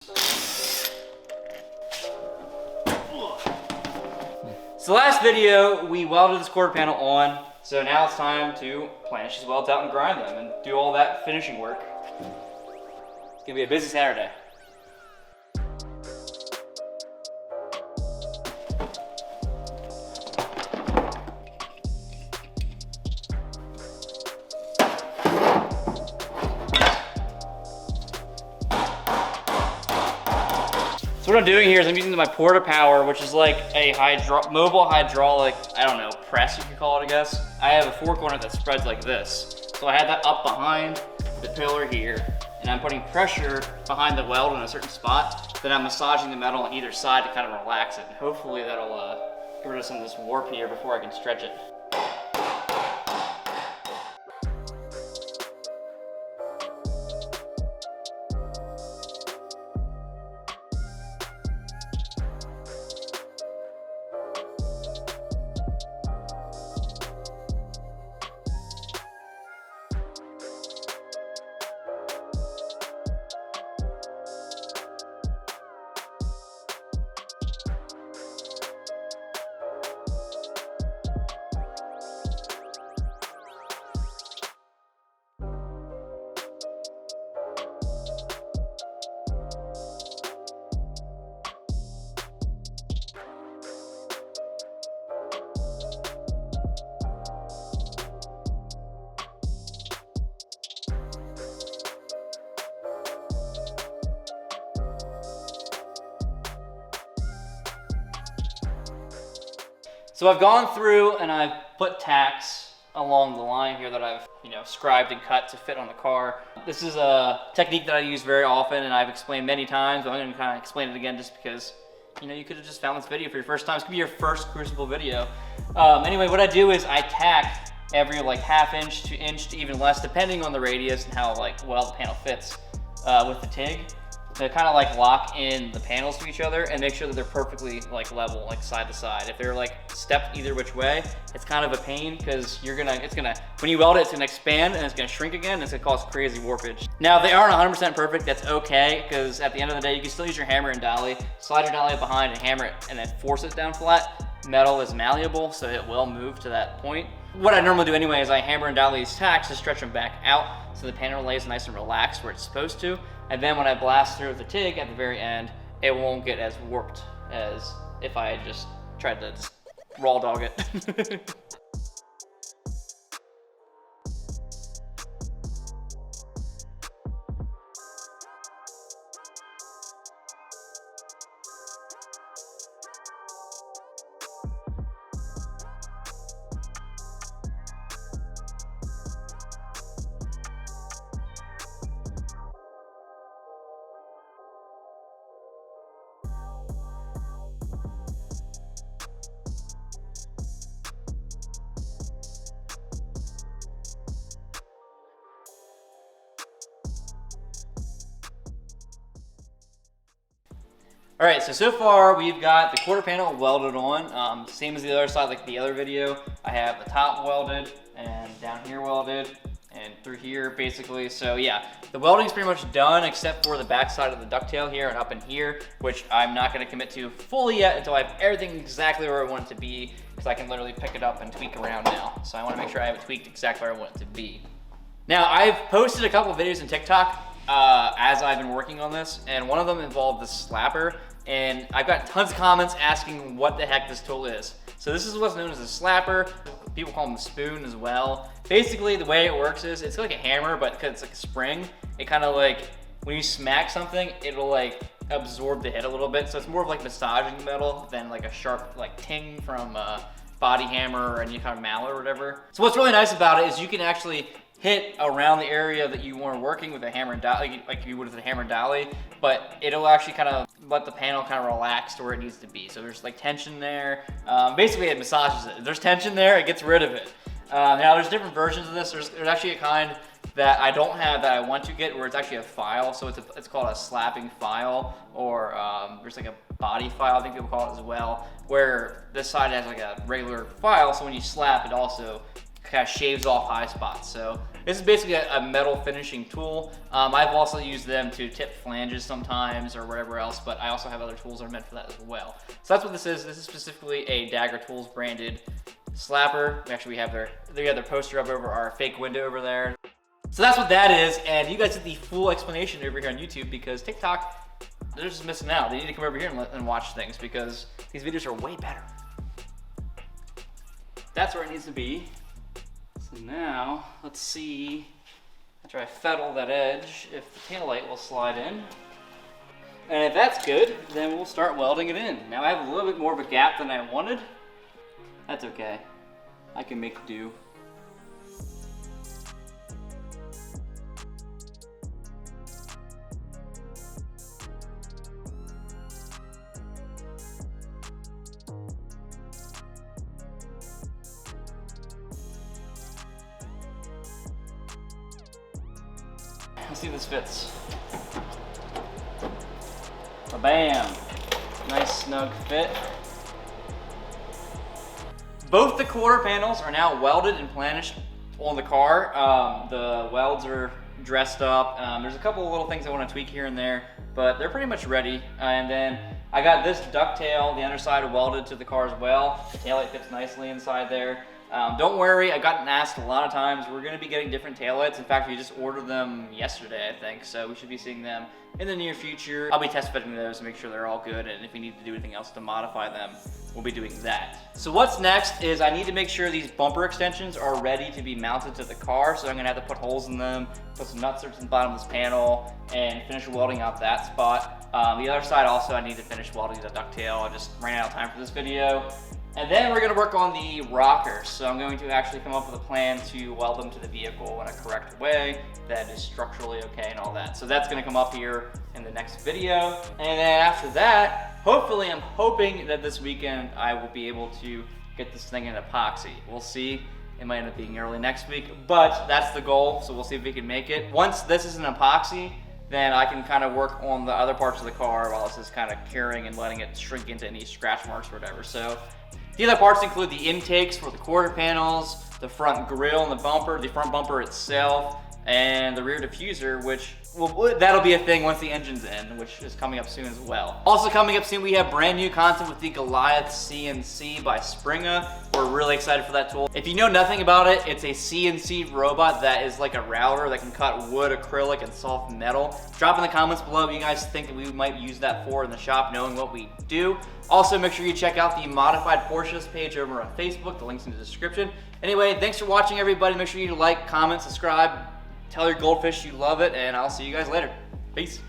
So last video, we welded this quarter panel on, so now it's time to planish these welds out and grind them and do all that finishing work. It's gonna be a busy Saturday. So what I'm doing here is I'm using my Porta Power, which is like a mobile hydraulic, I don't know, press you could call it, I guess. I have a fork on it that spreads like this. So I had that up behind the pillar here, and I'm putting pressure behind the weld in a certain spot. Then I'm massaging the metal on either side to kind of relax it. And hopefully that'll get rid of some of this warp here before I can stretch it. So I've gone through and I've put tacks along the line here that I've, scribed and cut to fit on the car. This is a technique that I use very often and I've explained many times, but I'm gonna kind of explain it again just because, you could have just found this video for your first time. This could be your first Crucible video. Anyway, what I do is I tack every like ½ inch to inch to even less, depending on the radius and how well the panel fits with the TIG. To kind of like lock in the panels to each other and make sure that they're perfectly like level, like side to side. If they're like stepped either which way, it's kind of a pain because when you weld it, it's gonna expand and it's gonna shrink again and it's gonna cause crazy warpage. Now, if they aren't 100% perfect, that's okay, because at the end of the day, you can still use your hammer and dolly, slide your dolly up behind and hammer it and then force it down flat. Metal is malleable, so it will move to that point. What I normally do anyway is I hammer and dolly these tacks to stretch them back out so the panel lays nice and relaxed where it's supposed to. And then when I blast through the TIG at the very end, it won't get as warped as if I had just tried to raw dog it. All right, so far we've got the quarter panel welded on, same as the other side, like the other video. I have the top welded and down here welded and through here basically. So yeah, the welding's pretty much done except for the back side of the ducktail here and up in here, which I'm not gonna commit to fully yet until I have everything exactly where I want it to be, because I can literally pick it up and tweak around now. So I wanna make sure I have it tweaked exactly where I want it to be. Now, I've posted a couple of videos on TikTok as I've been working on this, and one of them involved this slapper. And I've got tons of comments asking what the heck this tool is. So this is what's known as a slapper. People call them a spoon as well. Basically, the way it works is it's like a hammer, but because it's like a spring, it kind of like, when you smack something, it'll like absorb the hit a little bit. So it's more of like massaging metal than like a sharp like ting from a body hammer or any kind of mallet or whatever. So what's really nice about it is you can actually hit around the area that you want working with a hammer and dolly, like you would with a hammer and dolly, but it'll actually kind of let the panel kind of relax to where it needs to be. So there's like tension there. Basically it massages it. If there's tension there, it gets rid of it. Now there's different versions of this. There's actually a kind that I don't have that I want to get where it's actually a file. So it's called a slapping file, or there's like a body file, I think people call it as well, where this side has like a regular file. So when you slap, it also kind of shaves off high spots. So this is basically a metal finishing tool. I've also used them to tip flanges sometimes or whatever else, but I also have other tools that are meant for that as well. So that's what this is. This is specifically a Dagger Tools branded slapper. Actually, we have their poster up over our fake window over there. So that's what that is, and you guys get the full explanation over here on YouTube because TikTok, they're just missing out. They need to come over here and watch things because these videos are way better. That's where it needs to be. So now, let's see, after I fettle that edge, if the taillight will slide in. And if that's good, then we'll start welding it in. Now I have a little bit more of a gap than I wanted. That's okay. I can make do. Let's see if this fits. Bam! Nice snug fit. Both the quarter panels are now welded and planished on the car. The welds are dressed up. There's a couple of little things I want to tweak here and there, but they're pretty much ready. And then I got this ducktail, the underside welded to the car as well. The taillight fits nicely inside there. Don't worry, I've gotten asked a lot of times, we're going to be getting different taillights. In fact, we just ordered them yesterday, I think, so we should be seeing them in the near future. I'll be test fitting those to make sure they're all good, and if we need to do anything else to modify them, we'll be doing that. So what's next is I need to make sure these bumper extensions are ready to be mounted to the car, so I'm going to have to put holes in them, put some nut strips in the bottom of this panel, and finish welding out that spot. The other side also I need to finish welding the ducktail. I just ran out of time for this video. And then we're going to work on the rockers. So I'm going to actually come up with a plan to weld them to the vehicle in a correct way that is structurally okay and all that. So that's going to come up here in the next video. And then after that, hopefully, I'm hoping that this weekend I will be able to get this thing in epoxy. We'll see. It might end up being early next week, but that's the goal. So we'll see if we can make it. Once this is an epoxy, then I can kind of work on the other parts of the car while this is kind of curing and letting it shrink into any scratch marks or whatever. So the other parts include the intakes for the quarter panels, the front grille and the bumper, the front bumper itself, and the rear diffuser, which that'll be a thing once the engine's in, which is coming up soon as well. Also coming up soon, we have brand new content with the Goliath CNC by Springa. We're really excited for that tool. If you know nothing about it, it's a CNC robot that is like a router that can cut wood, acrylic, and soft metal. Drop in the comments below what you guys think that we might use that for in the shop, knowing what we do. Also, make sure you check out the Modified Porsches page over on Facebook. The link's in the description. Anyway, thanks for watching, everybody. Make sure you like, comment, subscribe. Tell your goldfish you love it, and I'll see you guys later. Peace.